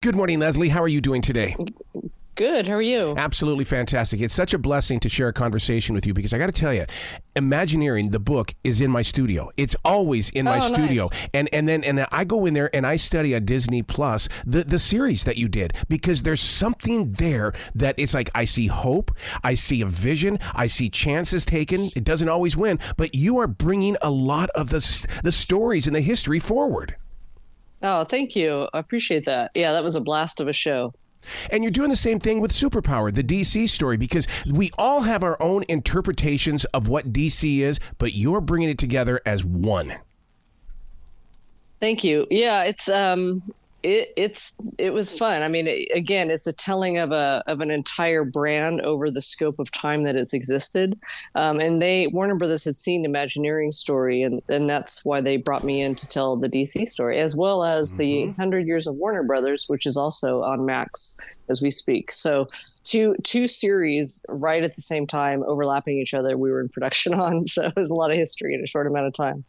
Good morning, Leslie. How are you doing today? Good. How are you? Absolutely fantastic. It's such a blessing to share a conversation with you because I got to tell you, Imagineering, the book, is in my studio. It's always in my studio. Nice. And I go in there and I study on Disney Plus the series that you did because there's something there that it's like I see hope, I see a vision, I see chances taken. It doesn't always win, but you are bringing a lot of the stories and the history forward. Oh, thank you. I appreciate that. Yeah, that was a blast of a show. And you're doing the same thing with Superpowered, the DC story, because we all have our own interpretations of what DC is, but you're bringing it together as one. Thank you. Yeah, it was fun. I mean, again, it's a telling of an entire brand over the scope of time that it's existed. And Warner Brothers had seen Imagineering Story, and that's why they brought me in to tell the DC story, as well as the 100 Years of Warner Brothers, which is also on Max as we speak. So two series right at the same time, overlapping each other, we were in production on. So it was a lot of history in a short amount of time.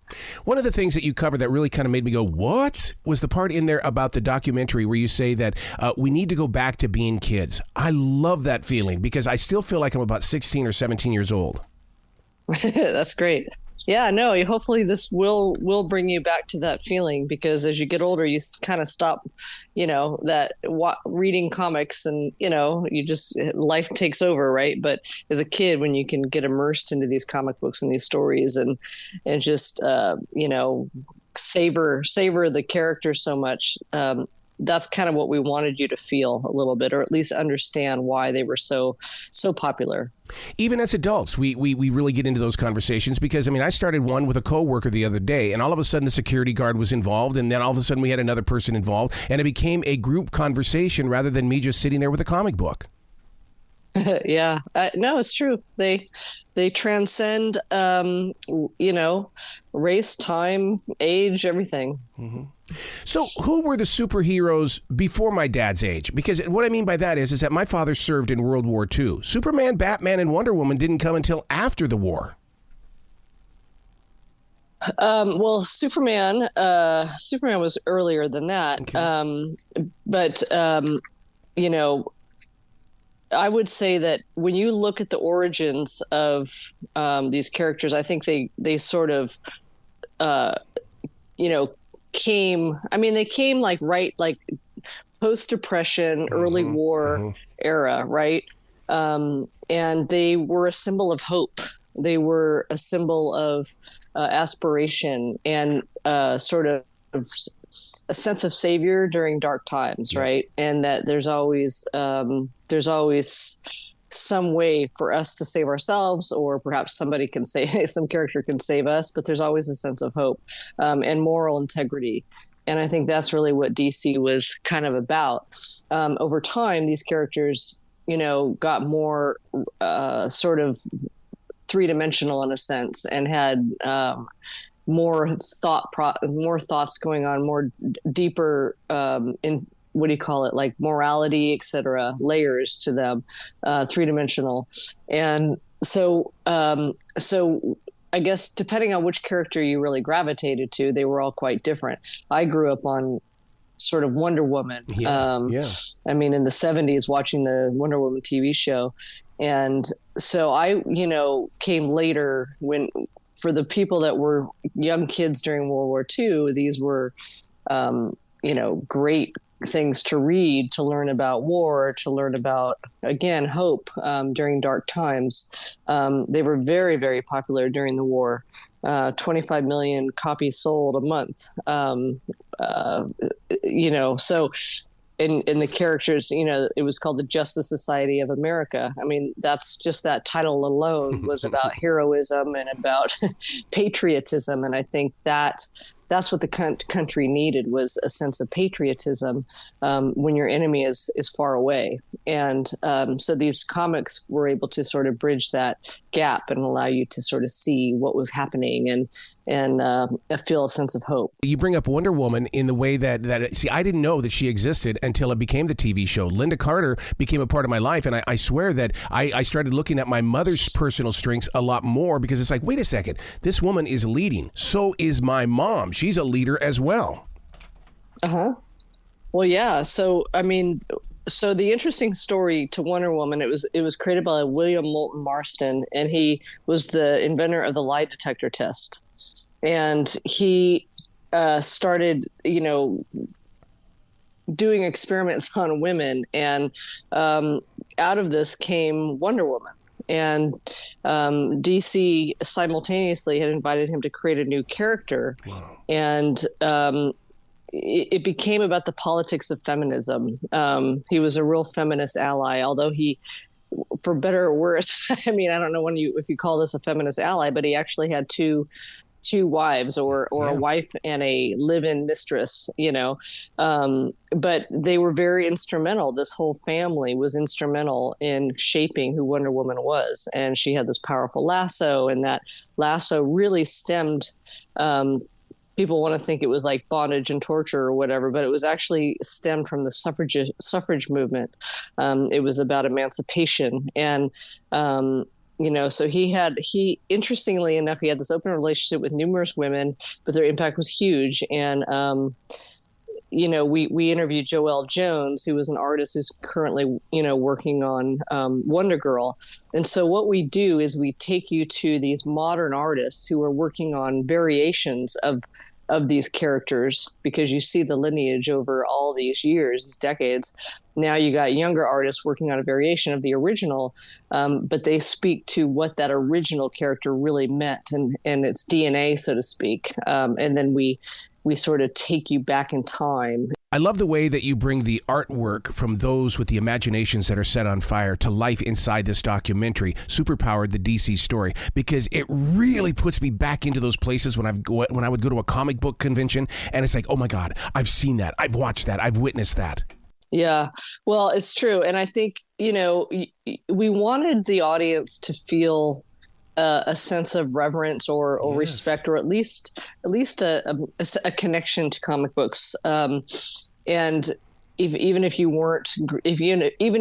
One of the things that you covered that really kind of made me go, what? Was the part in there about the documentary where you say that we need to go back to being kids. I love that feeling because I still feel like I'm about 16 or 17 years old. That's great. Yeah, no, hopefully this will bring you back to that feeling because as you get older, you kind of stop, reading comics and, you just life takes over. Right. But as a kid, when you can get immersed into these comic books and these stories and just, savor the characters so much, that's kind of what we wanted you to feel a little bit, or at least understand why they were so popular. Even as adults, we really get into those conversations because, I started one with a coworker the other day, and all of a sudden the security guard was involved, and then all of a sudden we had another person involved, and it became a group conversation rather than me just sitting there with a comic book. Yeah, no, it's true. They transcend, race, time, age, everything. Mm-hmm. So who were the superheroes before my dad's age? Because what I mean by that is that my father served in World War II. Superman, Batman, and Wonder Woman didn't come until after the war. Well, Superman was earlier than that. Okay. But I would say that when you look at the origins of these characters, I think they sort of, came like post-depression, early war era, right? And they were a symbol of hope. They were a symbol of aspiration and sort of a sense of savior during dark times, right? And that there's always some way for us to save ourselves, or perhaps somebody can say some character can save us, but there's always a sense of hope and moral integrity. And I think that's really what DC was kind of about. Over time, these characters, got more sort of three-dimensional in a sense, and had more thoughts going on, more deeper in what do you call it, like morality, etc., layers to them, three-dimensional. And so I guess depending on which character you really gravitated to, they were all quite different. I grew up on sort of Wonder Woman. In the 70s, watching the Wonder Woman TV show. And so I, came later when, for the people that were young kids during World War II, these were, great things to read, to learn about war, to learn about, again, hope during dark times. They were very, very popular during the war. 25 million copies sold a month. So in the characters, it was called the Justice Society of America. That's just that title alone was about heroism and about patriotism. And I think that's what the country needed, was a sense of patriotism when your enemy is far away. And so these comics were able to sort of bridge that gap and allow you to sort of see what was happening and feel a sense of hope. You bring up Wonder Woman in the way that see, I didn't know that she existed until it became the TV show. Linda Carter became a part of my life, and I swear that I started looking at my mother's personal strengths a lot more, because it's like, wait a second, this woman is leading. So is my mom. She's a leader as well. Uh-huh. Well, yeah. So, I mean, so the interesting story to Wonder Woman, it was created by William Moulton Marston, and he was the inventor of the lie detector test. And he started, doing experiments on women, and out of this came Wonder Woman. And DC simultaneously had invited him to create a new character. Wow. And it became about the politics of feminism. He was a real feminist ally, although he, for better or worse, I mean, I don't know if you call this a feminist ally, but he actually had two wives, or a wife and a live-in mistress, but they were very instrumental. This whole family was instrumental in shaping who Wonder Woman was. And she had this powerful lasso, and that lasso really stemmed, people want to think it was like bondage and torture or whatever, but it was actually stemmed from the suffrage movement. It was about emancipation. And, so he interestingly enough, he had this open relationship with numerous women, but their impact was huge. And, we interviewed Joelle Jones, who was an artist who's currently, working on Wonder Girl. And so what we do is we take you to these modern artists who are working on variations of these characters, because you see the lineage over all these years, these decades. Now you got younger artists working on a variation of the original, but they speak to what that original character really meant and its DNA, so to speak. And then we sort of take you back in time. I love the way that you bring the artwork from those with the imaginations that are set on fire to life inside this documentary, Superpowered, the DC story, because it really puts me back into those places when I would go to a comic book convention, and it's like, oh my God, I've seen that, I've watched that, I've witnessed that. Yeah, well, it's true. And I think, we wanted the audience to feel a sense of reverence or yes, respect, or at least a connection to comic books. And even if you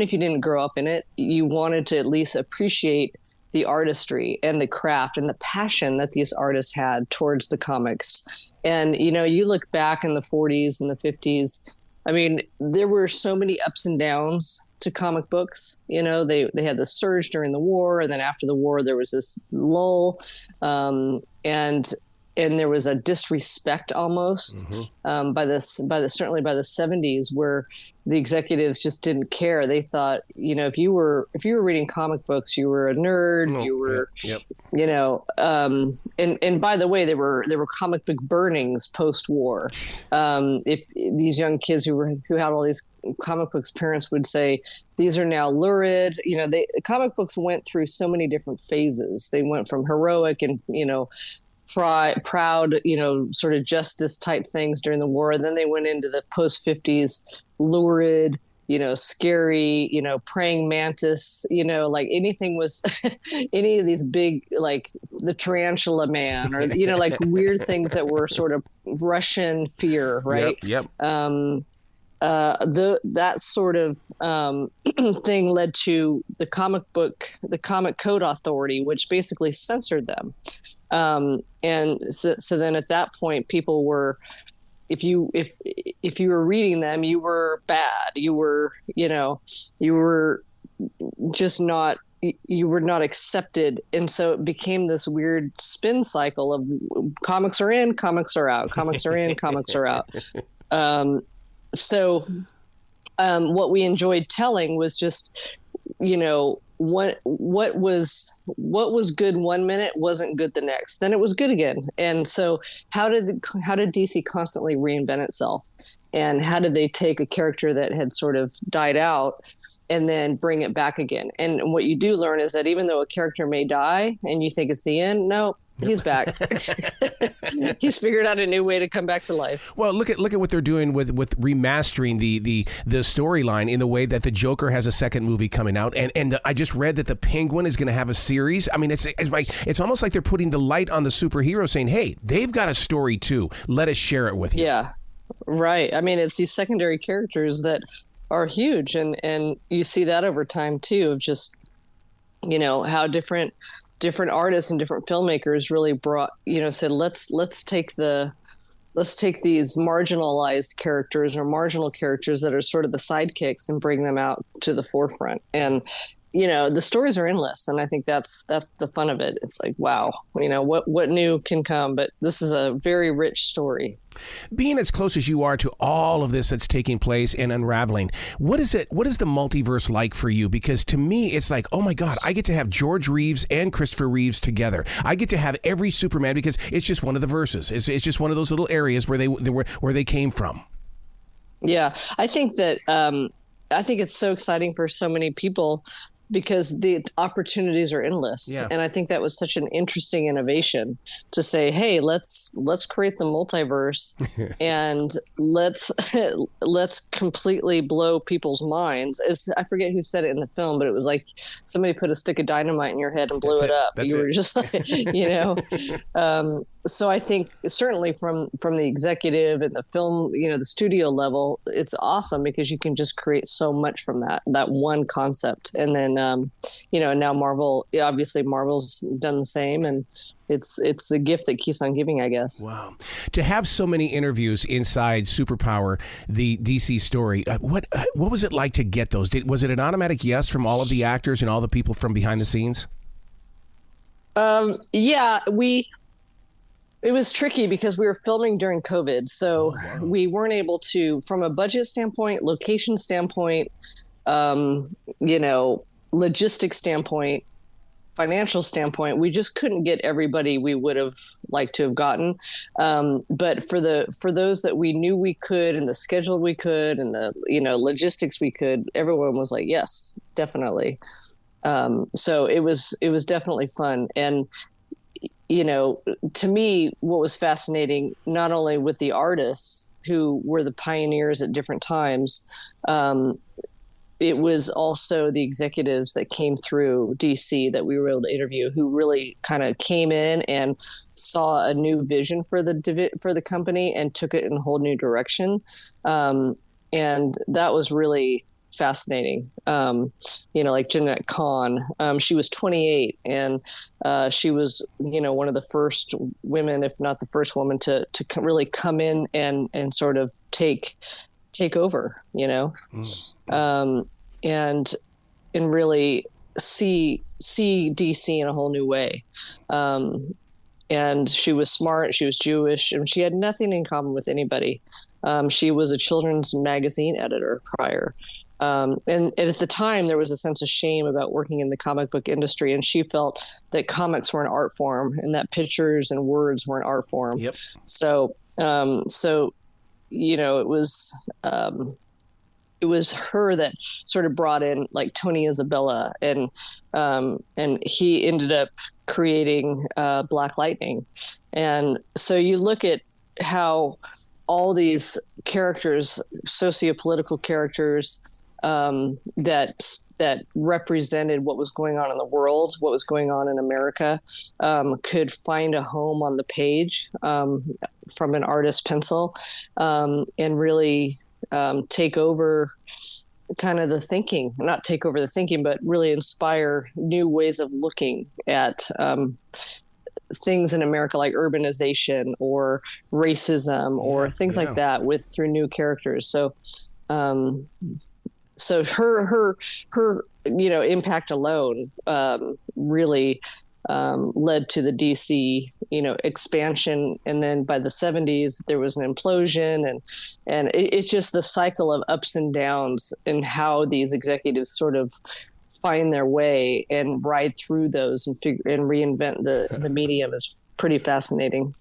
didn't grow up in it, you wanted to at least appreciate the artistry and the craft and the passion that these artists had towards the comics. And, you look back in the 40s and the 50s, I mean, there were so many ups and downs to comic books. They had the surge during the war, and then after the war, there was this lull, and there was a disrespect almost certainly by the 70s, where the executives just didn't care. They thought, if you were reading comic books, you were a nerd. You were, yep. And by the way, there were comic book burnings post-war. If these young kids who had all these comic books, parents would say, these are now lurid. Comic books went through so many different phases. They went from heroic and, proud, sort of justice type things during the war. And then they went into the post 50s, lurid, scary, praying mantis, like anything was any of these big, like the tarantula man, or, like weird things that were sort of Russian fear. Right. Yep. That sort of thing led to the Comic Code Authority, which basically censored them. And so then at that point, people were, if you were reading them, you were bad. You were just not, you were not accepted. And so it became this weird spin cycle of comics are in, comics are out, comics are in, comics are out. So what we enjoyed telling was just, what was good 1 minute wasn't good the next. Then it was good again. And so how did DC constantly reinvent itself? And how did they take a character that had sort of died out and then bring it back again? And what you do learn is that even though a character may die and you think it's the end, no, he's back. He's figured out a new way to come back to life. Well, look at what they're doing with remastering the storyline in the way that the Joker has a second movie coming out, and I just read that the Penguin is going to have a series. I mean, it's almost like they're putting the light on the superhero, saying, "Hey, they've got a story too. Let us share it with you." Yeah, right. I mean, it's these secondary characters that are huge, and you see that over time too, of just how different artists and different filmmakers really brought, said, let's take the let's take these marginalized characters or marginal characters that are sort of the sidekicks and bring them out to the forefront. And the stories are endless, and I think that's the fun of it. It's like, wow, what new can come, but this is a very rich story. Being as close as you are to all of this that's taking place and unraveling, what is the multiverse like for you? Because to me, it's like, oh my God, I get to have George Reeves and Christopher Reeves together. I get to have every Superman because it's just one of the verses. It's just one of those little areas where they came from. Yeah, I think that I think it's so exciting for so many people because the opportunities are endless. Yeah. And I think that was such an interesting innovation to say, hey, let's create the multiverse and let's completely blow people's minds. I forget who said it in the film, but it was like somebody put a stick of dynamite in your head and blew it up. You were just like, so I think certainly from the executive and the film, the studio level, it's awesome because you can just create so much from that one concept. And then, now Marvel's done the same, and it's a gift that keeps on giving, I guess. Wow. To have so many interviews inside Superpower, the DC story, what was it like to get those? Was it an automatic yes from all of the actors and all the people from behind the scenes? It was tricky because we were filming during COVID. So we weren't able to, from a budget standpoint, location standpoint, logistics standpoint, financial standpoint, we just couldn't get everybody we would have liked to have gotten. But for those that we knew we could, and the schedule we could, and the, logistics we could, everyone was like, yes, definitely. So it was definitely fun. And, to me, what was fascinating, not only with the artists who were the pioneers at different times, it was also the executives that came through DC that we were able to interview, who really kind of came in and saw a new vision for the company and took it in a whole new direction. And that was really fascinating. Like Jeanette Kahn, she was 28 and she was, one of the first women, if not the first woman to really come in and sort of take over, and really see DC in a whole new way. And she was smart, she was Jewish, and she had nothing in common with anybody. She was a children's magazine editor prior. And at the time, there was a sense of shame about working in the comic book industry, and she felt that comics were an art form and that pictures and words were an art form. Yep. So it was her that sort of brought in like Tony Isabella, and he ended up creating Black Lightning. And so you look at how all these characters, sociopolitical characters, that represented what was going on in the world, what was going on in America, could find a home on the page from an artist's pencil, and really take over kind of the thinking, not take over the thinking, but really inspire new ways of looking at things in America, like urbanization or racism or things like that through new characters. So her impact alone really led to the DC expansion, and then by the 70s there was an implosion, and it's just the cycle of ups and downs and how these executives sort of find their way and ride through those and reinvent the medium is pretty fascinating.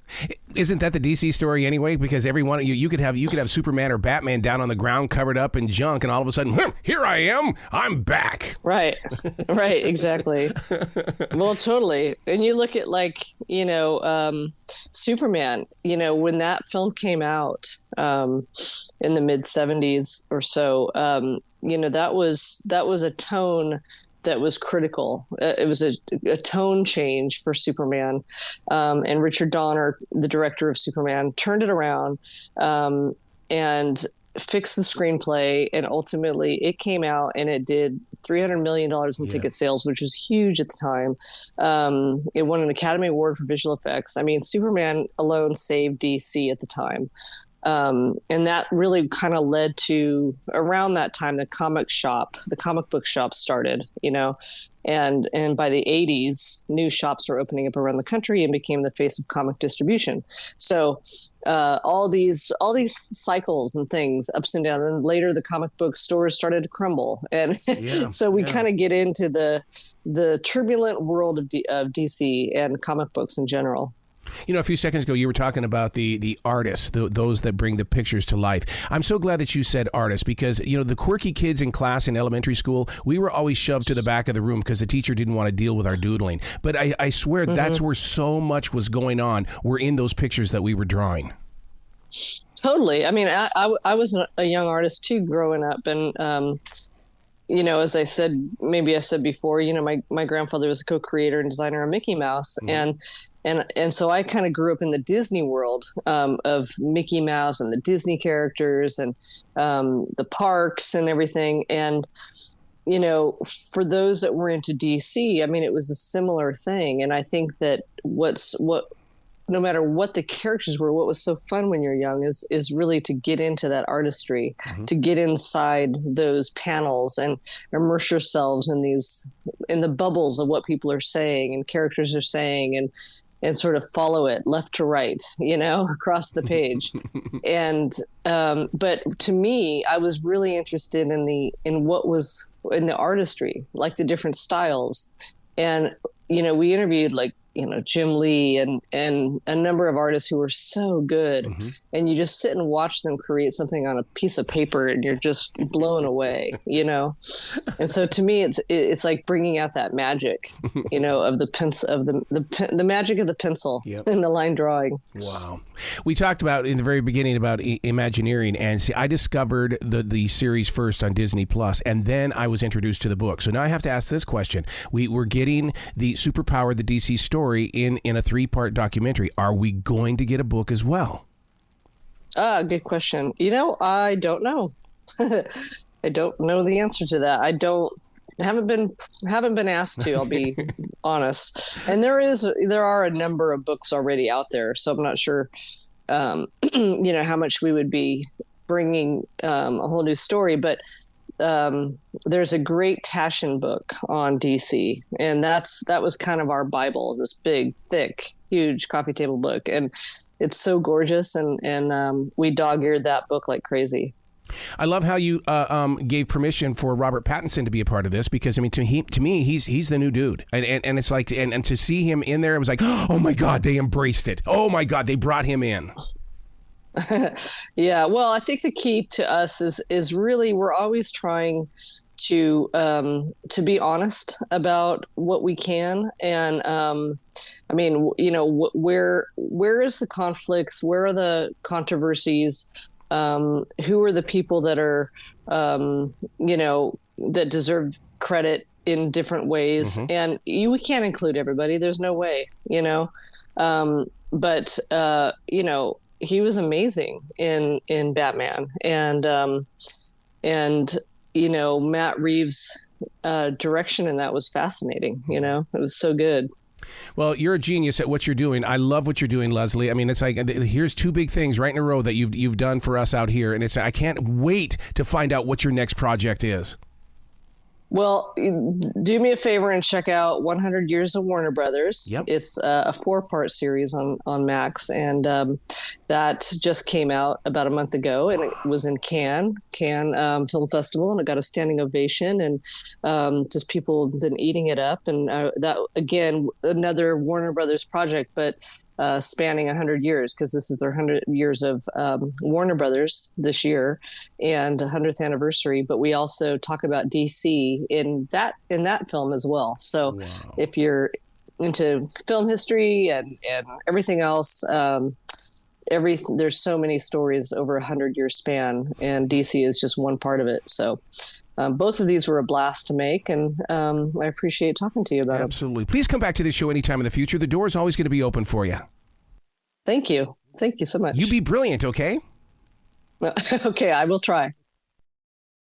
Isn't that the DC story anyway? Because every one of you could have Superman or Batman down on the ground covered up in junk, and all of a sudden, here I am, I'm back. Right, exactly. Well, totally. And you look at Superman. When that film came out in the mid 70s or so, that was a tone that was critical. It was a tone change for Superman. And Richard Donner, the director of Superman, turned it around and fixed the screenplay. And ultimately it came out and it did $300 million in ticket sales, which was huge at the time. It won an Academy Award for visual effects. I mean, Superman alone saved DC at the time. And that really kind of led to, around that time, the comic book shop started, and by the 80s, new shops were opening up around the country and became the face of comic distribution. So all these cycles and things, ups and downs, and later the comic book stores started to crumble, and so we kind of get into the turbulent world of DC and comic books in general. A few seconds ago, you were talking about the artists, those that bring the pictures to life. I'm so glad that you said artists because, the quirky kids in class in elementary school, we were always shoved to the back of the room because the teacher didn't want to deal with our doodling. But I swear that's where so much was going on. Were in those pictures that we were drawing. Totally. I mean, I was a young artist, too, growing up. And, as I said, maybe I've said before, my grandfather was a co-creator and designer of Mickey Mouse. And so I kind of grew up in the Disney world of Mickey Mouse and the Disney characters and the parks and everything. And, for those that were into DC, I mean, it was a similar thing. And I think that no matter what the characters were, what was so fun when you're young is really to get into that artistry, to get inside those panels and immerse yourselves in the bubbles of what people are saying and characters are saying and sort of follow it left to right, across the page. And, but to me, I was really interested in what was in the artistry, like the different styles. And, we interviewed Jim Lee and a number of artists who were so good, and you just sit and watch them create something on a piece of paper and you're just blown away, And so to me, it's like bringing out that magic, of the pencil, of the magic of the pencil and the line drawing. Wow. We talked about in the very beginning about Imagineering, and see, I discovered the series first on Disney Plus, and then I was introduced to the book. So now I have to ask this question. We're getting the Superpowered, the DC story in a 3-part documentary. Are we going to get a book as well? Good question. I don't know. I don't know the answer to that. Haven't been asked to, I'll be honest. And there are a number of books already out there, so I'm not sure how much we would be bringing a whole new story, but there's a great Taschen book on DC, and that was kind of our Bible, this big, thick, huge coffee table book, and it's so gorgeous, and we dog-eared that book like crazy. I love how you gave permission for Robert Pattinson to be a part of this, because I mean, to me, he's the new dude, and it's like, and to see him in there, it was like, oh my God, they embraced it. Oh my God, they brought him in. Yeah, well, I think the key to us is really, we're always trying to be honest about what we can, and I mean, where is the conflicts? Where are the controversies? Who are the people that are, that deserve credit in different ways? And we can't include everybody. There's no way, but he was amazing in Batman, and Matt Reeves' direction in that was fascinating. It was so good. Well, you're a genius at what you're doing. I love what you're doing, Leslie. I mean, it's like, here's 2 big things right in a row that you've done for us out here, and I can't wait to find out what your next project is. Well, do me a favor and check out 100 Years of Warner Brothers. Yep. It's a 4-part series on Max, and that just came out about a month ago, and it was in Cannes Film Festival, and it got a standing ovation, and just people have been eating it up. And that, again, another Warner Brothers project, but spanning 100 years, because this is their 100 years of Warner Brothers this year and 100th anniversary. But we also talk about DC in that film as well. So if you're into film history and everything else, there's so many stories over a 100-year span, and DC is just one part of it. So both of these were a blast to make, and I appreciate talking to you about it. Absolutely. Please come back to this show anytime in the future. The door is always going to be open for you. Thank you. Thank you so much. You be brilliant, okay? Okay, I will try.